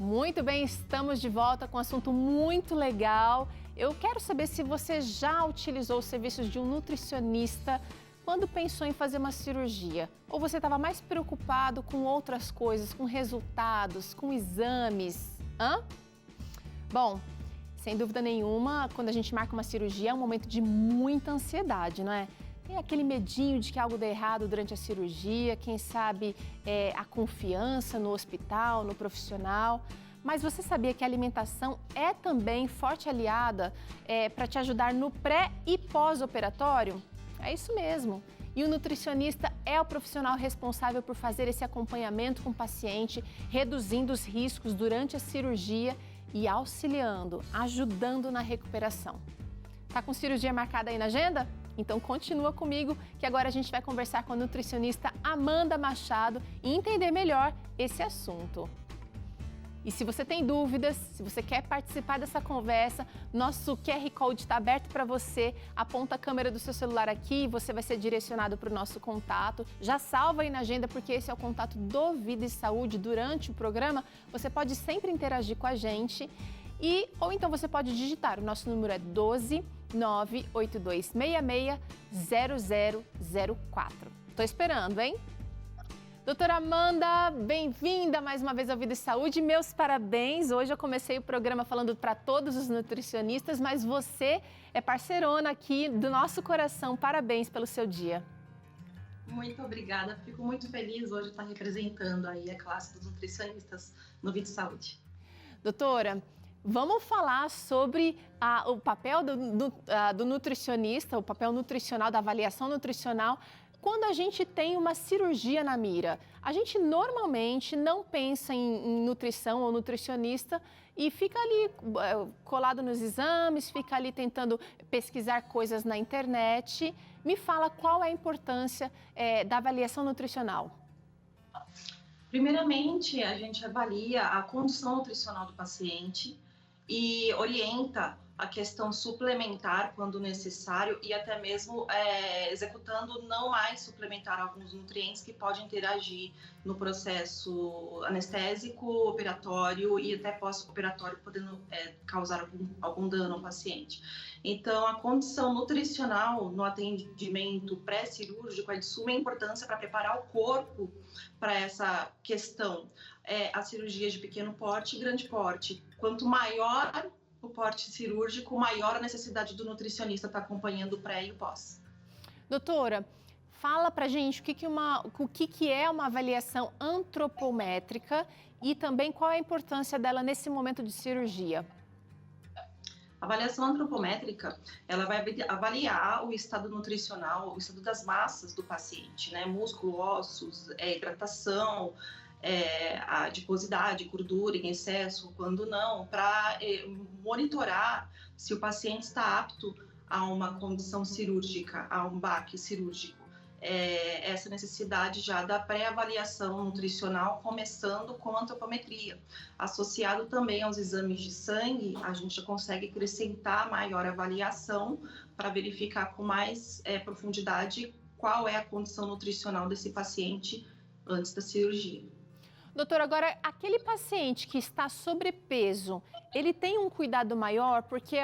Muito bem, estamos de volta com um assunto muito legal. Eu quero saber se você já utilizou os serviços de um nutricionista quando pensou em fazer uma cirurgia. Ou você estava mais preocupado com outras coisas, com resultados, com exames? Bom, sem dúvida nenhuma, quando a gente marca uma cirurgia é um momento de muita ansiedade, não é? Tem aquele medinho de que algo dê errado durante a cirurgia, quem sabe a confiança no hospital, no profissional. Mas você sabia que a alimentação é também forte aliada para te ajudar no pré e pós-operatório? É isso mesmo. E o nutricionista é o profissional responsável por fazer esse acompanhamento com o paciente, reduzindo os riscos durante a cirurgia e auxiliando, ajudando na recuperação. Tá com cirurgia marcada aí na agenda? Então continua comigo que agora a gente vai conversar com a nutricionista Amanda Machado e entender melhor esse assunto. E se você tem dúvidas, se você quer participar dessa conversa, nosso QR Code está aberto para você. Aponta a câmera do seu celular aqui e você vai ser direcionado para o nosso contato. Já salva aí na agenda porque esse é o contato do Vida e Saúde durante o programa. Você pode sempre interagir com a gente ou então você pode digitar. O nosso número é 12 982660004. Estou esperando, hein? Doutora Amanda, bem-vinda mais uma vez ao Vida e Saúde. Meus parabéns. Hoje eu comecei o programa falando para todos os nutricionistas, mas você é parceirona aqui do nosso coração. Parabéns pelo seu dia. Muito obrigada. Fico muito feliz hoje de estar representando aí a classe dos nutricionistas no Vida e Saúde. Doutora, vamos falar sobre o papel do nutricionista, o papel nutricional, da avaliação nutricional, quando a gente tem uma cirurgia na mira. A gente normalmente não pensa em nutrição ou nutricionista e fica ali colado nos exames, fica ali tentando pesquisar coisas na internet. Me fala qual é a importância da avaliação nutricional. Primeiramente, a gente avalia a condição nutricional do paciente e orienta a questão suplementar quando necessário e até mesmo executando não mais suplementar alguns nutrientes que podem interagir no processo anestésico, operatório e até pós-operatório, podendo causar algum dano ao paciente. Então, a condição nutricional no atendimento pré-cirúrgico é de suma importância para preparar o corpo para essa questão. A cirurgia de pequeno porte e grande porte. Quanto maior o porte cirúrgico, maior a necessidade do nutricionista estar acompanhando o pré e o pós. Doutora, fala pra gente o que é uma avaliação antropométrica e também qual é a importância dela nesse momento de cirurgia. A avaliação antropométrica, ela vai avaliar o estado nutricional, o estado das massas do paciente, né? Músculo, ossos, hidratação, a adiposidade, gordura em excesso, quando não, para monitorar se o paciente está apto a uma condição cirúrgica, a um baque cirúrgico. Essa necessidade já da pré-avaliação nutricional, começando com a antropometria. Associado também aos exames de sangue, a gente já consegue acrescentar maior avaliação para verificar com mais profundidade qual é a condição nutricional desse paciente antes da cirurgia. Doutora, agora, aquele paciente que está sobrepeso, ele tem um cuidado maior porque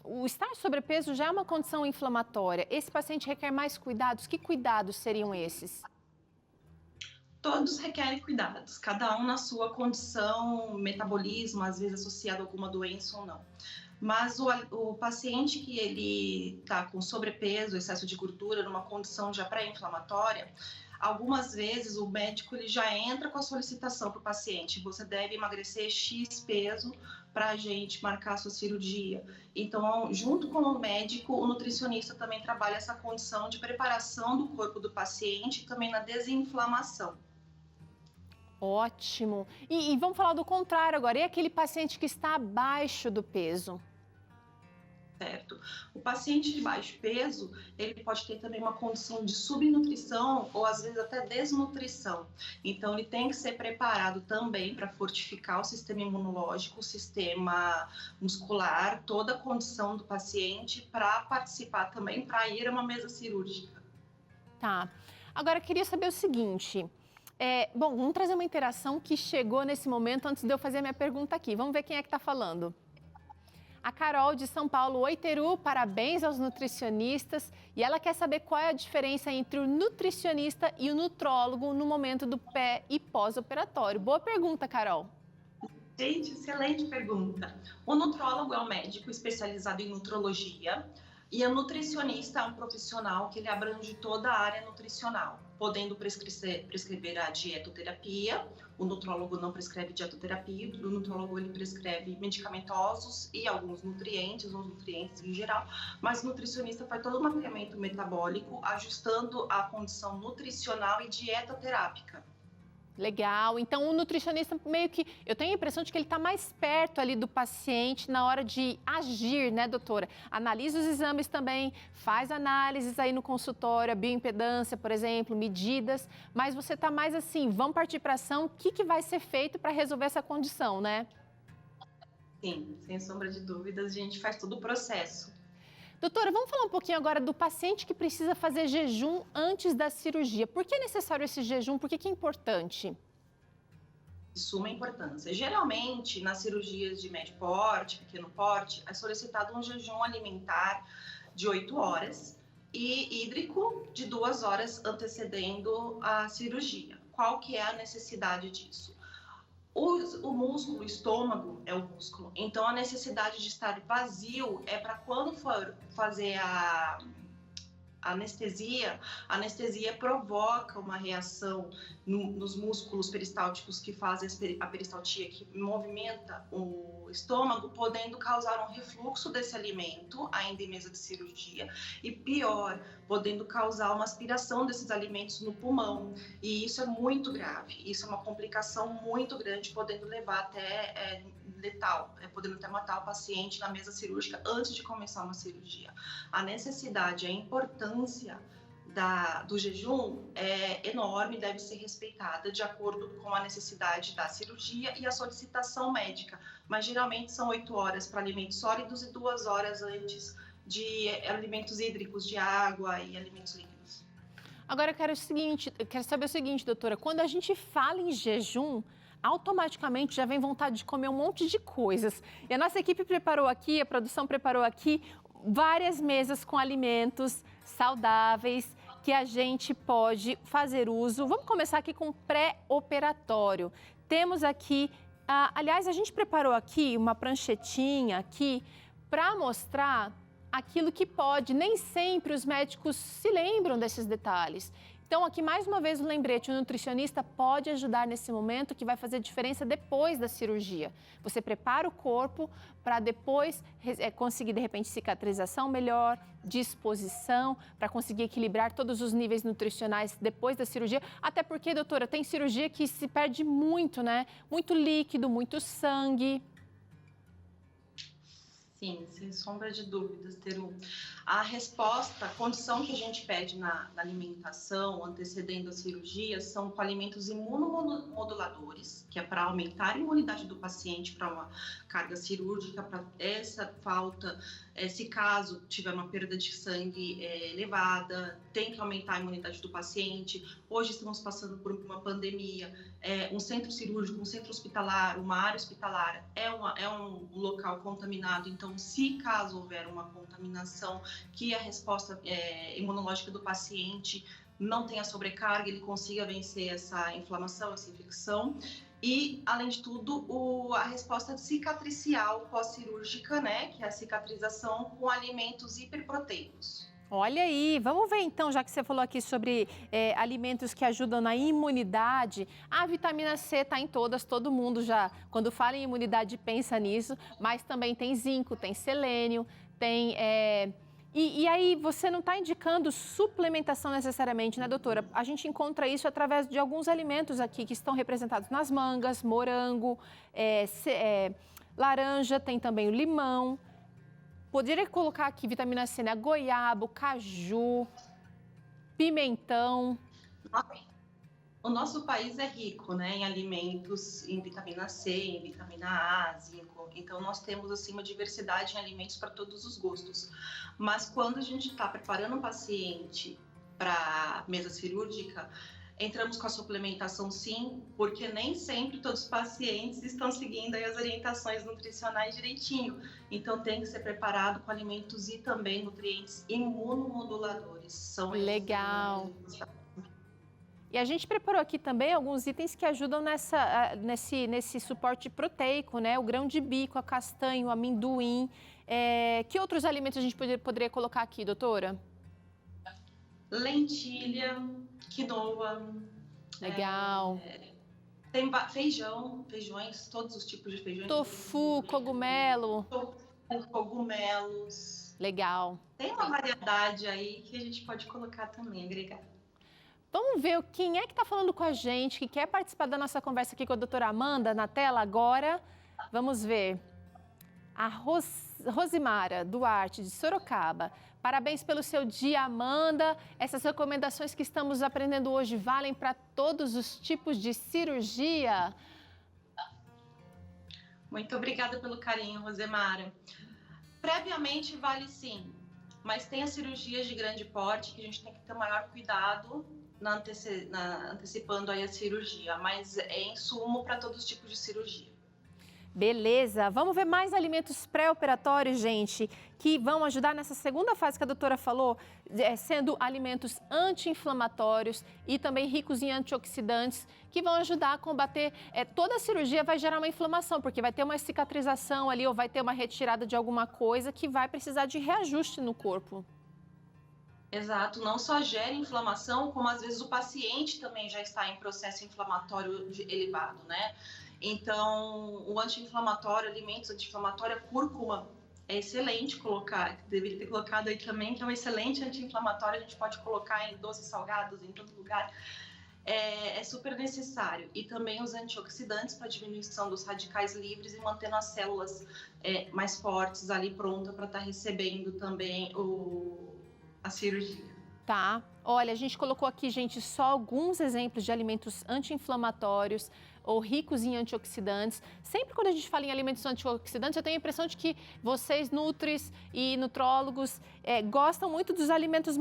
o estar sobrepeso já é uma condição inflamatória. Esse paciente requer mais cuidados? Que cuidados seriam esses? Todos requerem cuidados, cada um na sua condição, metabolismo, às vezes associado a alguma doença ou não. Mas o paciente que ele está com sobrepeso, excesso de gordura, numa condição já pré-inflamatória, algumas vezes o médico ele já entra com a solicitação para o paciente: você deve emagrecer X peso para a gente marcar a sua cirurgia. Então, junto com o médico, o nutricionista também trabalha essa condição de preparação do corpo do paciente e também na desinflamação. Ótimo. E vamos falar do contrário agora. E aquele paciente que está abaixo do peso? Certo. O paciente de baixo peso, ele pode ter também uma condição de subnutrição ou às vezes até desnutrição. Então, ele tem que ser preparado também para fortificar o sistema imunológico, o sistema muscular, toda a condição do paciente para participar também, para ir a uma mesa cirúrgica. Tá. Agora, eu queria saber o seguinte. Bom, vamos trazer uma interação que chegou nesse momento antes de eu fazer a minha pergunta aqui. Vamos ver quem é que está falando. A Carol de São Paulo. Oi, Teru, parabéns aos nutricionistas. E ela quer saber qual é a diferença entre o nutricionista e o nutrólogo no momento do pré e pós-operatório. Boa pergunta, Carol. Gente, excelente pergunta. O nutrólogo é um médico especializado em nutrologia e o nutricionista é um profissional que ele abrange toda a área nutricional, podendo prescrever a dietoterapia. O nutrólogo não prescreve dietoterapia, o nutrólogo ele prescreve medicamentosos e alguns nutrientes, os nutrientes em geral, mas o nutricionista faz todo o mapeamento metabólico, ajustando a condição nutricional e dietoterápica. Legal. Então, o nutricionista meio que... Eu tenho a impressão de que ele está mais perto ali do paciente na hora de agir, né, doutora? Analisa os exames também, faz análises aí no consultório, a bioimpedância, por exemplo, medidas. Mas você está mais assim, vamos partir para ação, o que vai ser feito para resolver essa condição, né? Sim, sem sombra de dúvidas, a gente faz todo o processo. Doutora, vamos falar um pouquinho agora do paciente que precisa fazer jejum antes da cirurgia. Por que é necessário esse jejum? Por que é importante? De suma importância. Geralmente, nas cirurgias de médio porte, pequeno porte, é solicitado um jejum alimentar de 8 horas e hídrico de 2 horas antecedendo a cirurgia. Qual que é a necessidade disso? O músculo, o estômago é o músculo, então a necessidade de estar vazio é para quando for fazer a anestesia, a anestesia provoca uma reação nos músculos peristálticos que fazem a peristaltia, que movimenta o estômago, podendo causar um refluxo desse alimento, ainda em mesa de cirurgia, e pior, podendo causar uma aspiração desses alimentos no pulmão. E isso é muito grave, isso é uma complicação muito grande, podendo levar até letal, podendo até matar o paciente na mesa cirúrgica antes de começar uma cirurgia. A necessidade, a importância do jejum é enorme e deve ser respeitada de acordo com a necessidade da cirurgia e a solicitação médica, mas geralmente são 8 horas para alimentos sólidos e 2 horas antes de alimentos hídricos, de água e alimentos líquidos. Agora eu quero saber o seguinte, doutora, quando a gente fala em jejum, automaticamente já vem vontade de comer um monte de coisas. E a nossa equipe preparou aqui, a produção preparou aqui várias mesas com alimentos saudáveis que a gente pode fazer uso. Vamos começar aqui com pré-operatório. Temos aqui, aliás, a gente preparou aqui uma pranchetinha aqui para mostrar aquilo que pode. Nem sempre os médicos se lembram desses detalhes. Então, aqui mais uma vez o lembrete, o nutricionista pode ajudar nesse momento que vai fazer diferença depois da cirurgia. Você prepara o corpo para depois conseguir, de repente, cicatrização melhor, disposição, para conseguir equilibrar todos os níveis nutricionais depois da cirurgia. Até porque, doutora, tem cirurgia que se perde muito, né? Muito líquido, muito sangue. Sim, sem sombra de dúvidas, Teru. A resposta, a condição que a gente pede na alimentação, antecedendo a cirurgia, são com alimentos imunomoduladores, que é para aumentar a imunidade do paciente para uma carga cirúrgica, para essa falta, se caso tiver uma perda de sangue elevada, tem que aumentar a imunidade do paciente. Hoje estamos passando por uma pandemia, um centro cirúrgico, um centro hospitalar, uma área hospitalar é um local contaminado, então se caso houver uma contaminação, que a resposta imunológica do paciente não tenha sobrecarga, ele consiga vencer essa inflamação, essa infecção. E, além de tudo, a resposta cicatricial pós-cirúrgica, né, que é a cicatrização com alimentos hiperproteicos. Olha aí, vamos ver então, já que você falou aqui sobre alimentos que ajudam na imunidade, a vitamina C está em todas, todo mundo já, quando fala em imunidade, pensa nisso, mas também tem zinco, tem selênio, tem... E aí, você não está indicando suplementação necessariamente, né, doutora? A gente encontra isso através de alguns alimentos aqui que estão representados nas mangas, morango, laranja, tem também o limão. Poderia colocar aqui vitamina C, né? Goiaba, caju, pimentão. O nosso país é rico, né, em alimentos, em vitamina C, em vitamina A, zinco. Então, nós temos assim, uma diversidade em alimentos para todos os gostos. Mas quando a gente está preparando um paciente para mesa cirúrgica, Entramos com a suplementação, sim, porque nem sempre todos os pacientes estão seguindo aí as orientações nutricionais direitinho. Então, tem que ser preparado com alimentos e também nutrientes imunomoduladores. São Legal. esses. E a gente preparou aqui também alguns itens que ajudam nesse suporte proteico, né? O grão de bico, a castanha, o amendoim. Que outros alimentos a gente poderia colocar aqui, doutora? Lentilha, quinoa. Legal. Tem feijões, todos os tipos de feijões. Tofu, cogumelo. Tofu, cogumelos. Legal. Tem uma variedade aí que a gente pode colocar também, agregar. Vamos ver quem é que está falando com a gente, que quer participar da nossa conversa aqui com a doutora Amanda na tela agora. Vamos ver. A Rosimara Duarte, de Sorocaba. Parabéns pelo seu dia, Amanda. Essas recomendações que estamos aprendendo hoje valem para todos os tipos de cirurgia? Muito obrigada pelo carinho, Rosemara. Previamente vale sim, mas tem as cirurgias de grande porte que a gente tem que ter maior cuidado antecipando aí a cirurgia, mas é insumo para todos os tipos de cirurgia. Beleza, vamos ver mais alimentos pré-operatórios, gente, que vão ajudar nessa segunda fase que a doutora falou, sendo alimentos anti-inflamatórios e também ricos em antioxidantes, que vão ajudar a combater, toda a cirurgia vai gerar uma inflamação, porque vai ter uma cicatrização ali ou vai ter uma retirada de alguma coisa que vai precisar de reajuste no corpo. Exato, não só gera inflamação, como às vezes o paciente também já está em processo inflamatório elevado, né? Então, o anti-inflamatório, alimentos anti-inflamatórios, a cúrcuma é excelente colocar, deveria ter colocado aí também, que é um excelente anti-inflamatório, a gente pode colocar em doces salgados, em todo lugar, é super necessário. E também os antioxidantes para diminuição dos radicais livres e mantendo as células mais fortes ali, pronta para estar recebendo também a cirurgia. Tá, olha, a gente colocou aqui, gente, só alguns exemplos de alimentos anti-inflamatórios ou ricos em antioxidantes. Sempre quando a gente fala em alimentos antioxidantes, eu tenho a impressão de que vocês, nutris e nutrólogos, gostam muito dos alimentos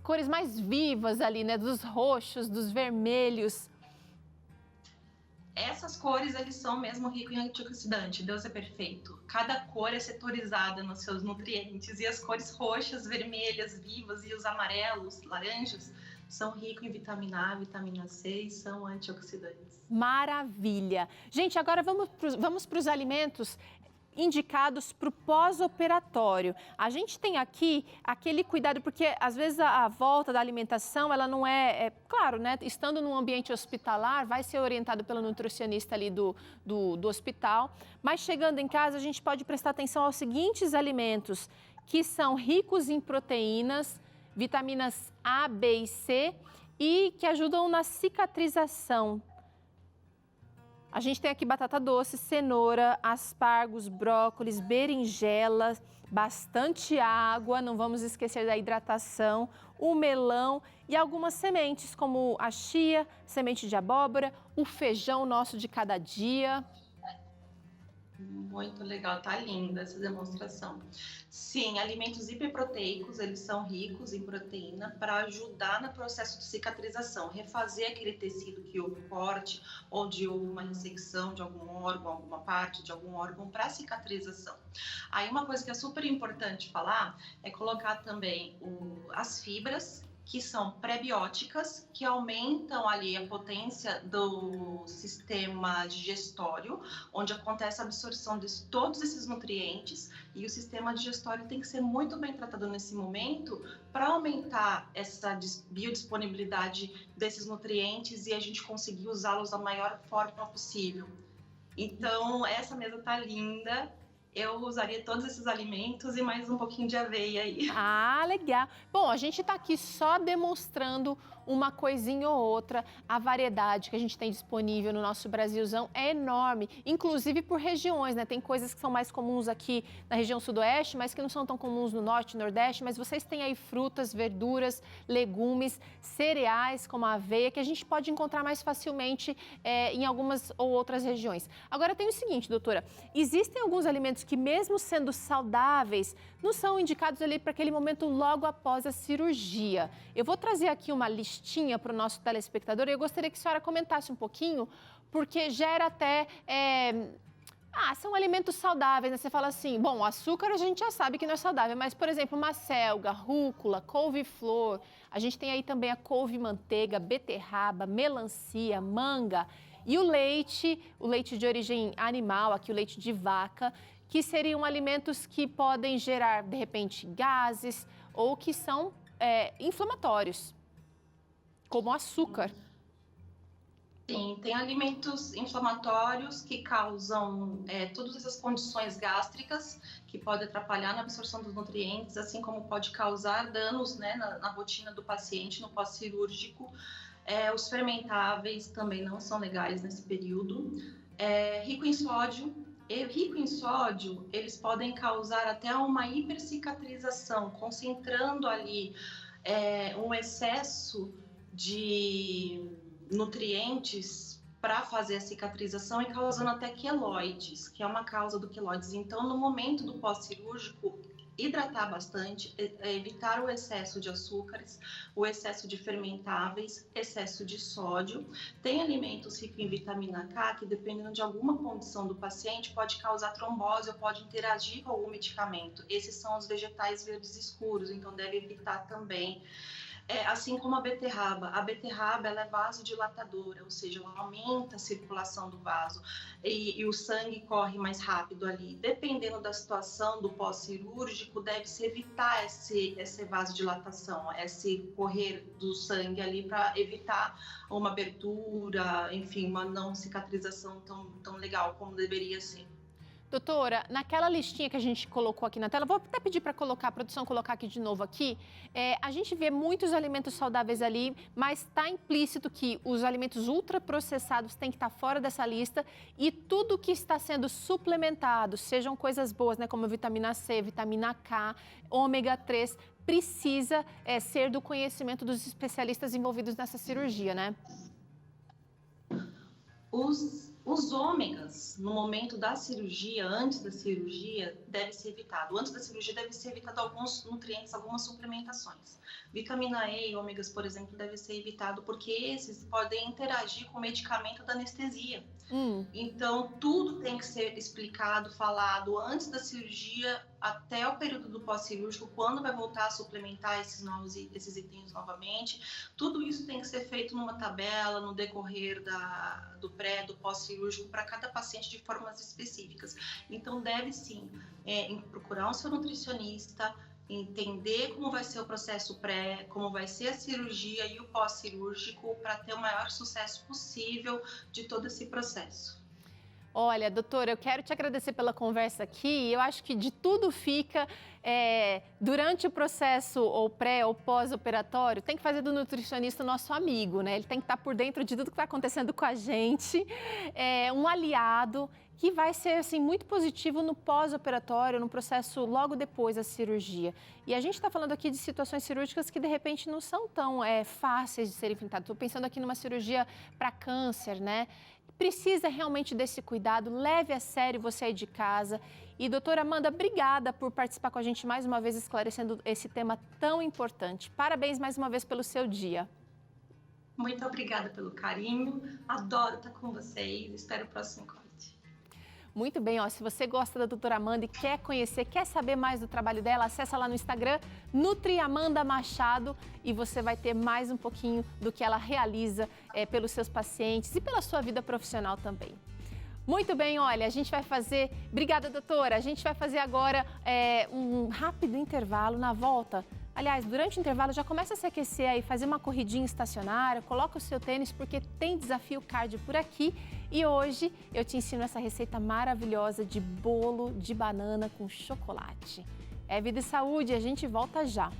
cores mais vivas ali, né? Dos roxos, dos vermelhos. Essas cores, eles são mesmo ricos em antioxidante, Deus é perfeito. Cada cor é setorizada nos seus nutrientes e as cores roxas, vermelhas, vivas e os amarelos, laranjas, são ricos em vitamina A, vitamina C e são antioxidantes. Maravilha! Gente, agora vamos para os alimentos indicados para o pós-operatório. A gente tem aqui aquele cuidado, porque às vezes a volta da alimentação, ela não claro, né? Estando num ambiente hospitalar, vai ser orientado pelo nutricionista ali do hospital, mas chegando em casa, a gente pode prestar atenção aos seguintes alimentos, que são ricos em proteínas, vitaminas A, B e C e que ajudam na cicatrização. A gente tem aqui batata doce, cenoura, aspargos, brócolis, berinjela, bastante água, não vamos esquecer da hidratação, o melão e algumas sementes como a chia, semente de abóbora, o feijão nosso de cada dia. Muito legal, tá linda essa demonstração. Sim, alimentos hiperproteicos, eles são ricos em proteína para ajudar no processo de cicatrização, refazer aquele tecido que houve corte ou de uma ressecção de algum órgão, alguma parte de algum órgão para cicatrização. Aí uma coisa que é super importante falar é colocar também as fibras, que são prebióticas, que aumentam ali a potência do sistema digestório, onde acontece a absorção de todos esses nutrientes, e o sistema digestório tem que ser muito bem tratado nesse momento para aumentar essa biodisponibilidade desses nutrientes e a gente conseguir usá-los da maior forma possível. Então, essa mesa tá linda. Eu usaria todos esses alimentos e mais um pouquinho de aveia aí. Ah, legal. Bom, a gente está aqui só demonstrando uma coisinha ou outra. A variedade que a gente tem disponível no nosso Brasilzão é enorme, inclusive por regiões, né? Tem coisas que são mais comuns aqui na região sudoeste, mas que não são tão comuns no norte e nordeste, mas vocês têm aí frutas, verduras, legumes, cereais como a aveia, que a gente pode encontrar mais facilmente em algumas ou outras regiões. Agora tem o seguinte, doutora, existem alguns alimentos alimentos que, mesmo sendo saudáveis, não são indicados ali para aquele momento logo após a cirurgia. Eu vou trazer aqui uma listinha para o nosso telespectador e eu gostaria que a senhora comentasse um pouquinho, porque gera até... são alimentos saudáveis, né? Você fala assim, bom, o açúcar a gente já sabe que não é saudável, mas, por exemplo, uma selga, rúcula, couve-flor, a gente tem aí também a couve-manteiga, beterraba, melancia, manga e o leite de origem animal, aqui o leite de vaca, que seriam alimentos que podem gerar, de repente, gases ou que são inflamatórios, como o açúcar. Sim, tem alimentos inflamatórios que causam todas essas condições gástricas que podem atrapalhar na absorção dos nutrientes, assim como pode causar danos, né, na rotina do paciente no pós-cirúrgico. Os fermentáveis também não são legais nesse período. Rico em sódio, eles podem causar até uma hipercicatrização, concentrando ali um excesso de nutrientes para fazer a cicatrização e causando até queloides, que é uma causa do queloides. Então, no momento do pós-cirúrgico, hidratar bastante, evitar o excesso de açúcares, o excesso de fermentáveis, excesso de sódio. Tem alimentos ricos em vitamina K que, dependendo de alguma condição do paciente, pode causar trombose ou pode interagir com algum medicamento. Esses são os vegetais verdes escuros, então deve evitar também. Assim como a beterraba ela é vasodilatadora, ou seja, ela aumenta a circulação do vaso e o sangue corre mais rápido ali. Dependendo da situação do pós-cirúrgico, deve-se evitar essa vasodilatação, esse correr do sangue ali para evitar uma abertura, enfim, uma não cicatrização tão legal como deveria ser. Doutora, naquela listinha que a gente colocou aqui na tela, vou até pedir para a produção colocar aqui de novo aqui, a gente vê muitos alimentos saudáveis ali, mas está implícito que os alimentos ultraprocessados têm que estar fora dessa lista e tudo que está sendo suplementado, sejam coisas boas, né, como vitamina C, vitamina K, ômega 3, precisa ser do conhecimento dos especialistas envolvidos nessa cirurgia, né? Os ômegas, no momento da cirurgia, antes da cirurgia, deve ser evitado. Antes da cirurgia, deve ser evitado alguns nutrientes, algumas suplementações. Vitamina E e ômegas, por exemplo, deve ser evitado porque esses podem interagir com o medicamento da anestesia. Então, tudo tem que ser explicado, falado antes da cirurgia até o período do pós-cirúrgico, quando vai voltar a suplementar esses itens novamente. Tudo isso tem que ser feito numa tabela, no decorrer do pré, do pós-cirúrgico, para cada paciente de formas específicas. Então, deve sim procurar um seu nutricionista, entender como vai ser o processo pré, como vai ser a cirurgia e o pós-cirúrgico para ter o maior sucesso possível de todo esse processo. Olha, doutora, eu quero te agradecer pela conversa aqui. Eu acho que de tudo fica, durante o processo ou pré ou pós-operatório, tem que fazer do nutricionista nosso amigo, né? Ele tem que estar por dentro de tudo que está acontecendo com a gente, um aliado que vai ser assim, muito positivo no pós-operatório, no processo logo depois da cirurgia. E a gente está falando aqui de situações cirúrgicas que, de repente, não são tão fáceis de serem enfrentadas. Estou pensando aqui numa cirurgia para câncer, né? Precisa realmente desse cuidado, leve a sério você aí de casa. E, doutora Amanda, obrigada por participar com a gente mais uma vez, esclarecendo esse tema tão importante. Parabéns mais uma vez pelo seu dia. Muito obrigada pelo carinho, adoro estar com vocês, espero o próximo encontro. Muito bem, se você gosta da doutora Amanda e quer conhecer, quer saber mais do trabalho dela, acessa lá no Instagram, Nutriamanda Machado, e você vai ter mais um pouquinho do que ela realiza pelos seus pacientes e pela sua vida profissional também. Muito bem, olha, a gente vai fazer... Obrigada, doutora. A gente vai fazer agora um rápido intervalo. Na volta, aliás, durante o intervalo já começa a se aquecer aí, fazer uma corridinha estacionária, coloca o seu tênis porque tem desafio cardio por aqui. E hoje eu te ensino essa receita maravilhosa de bolo de banana com chocolate. É vida e saúde, a gente volta já.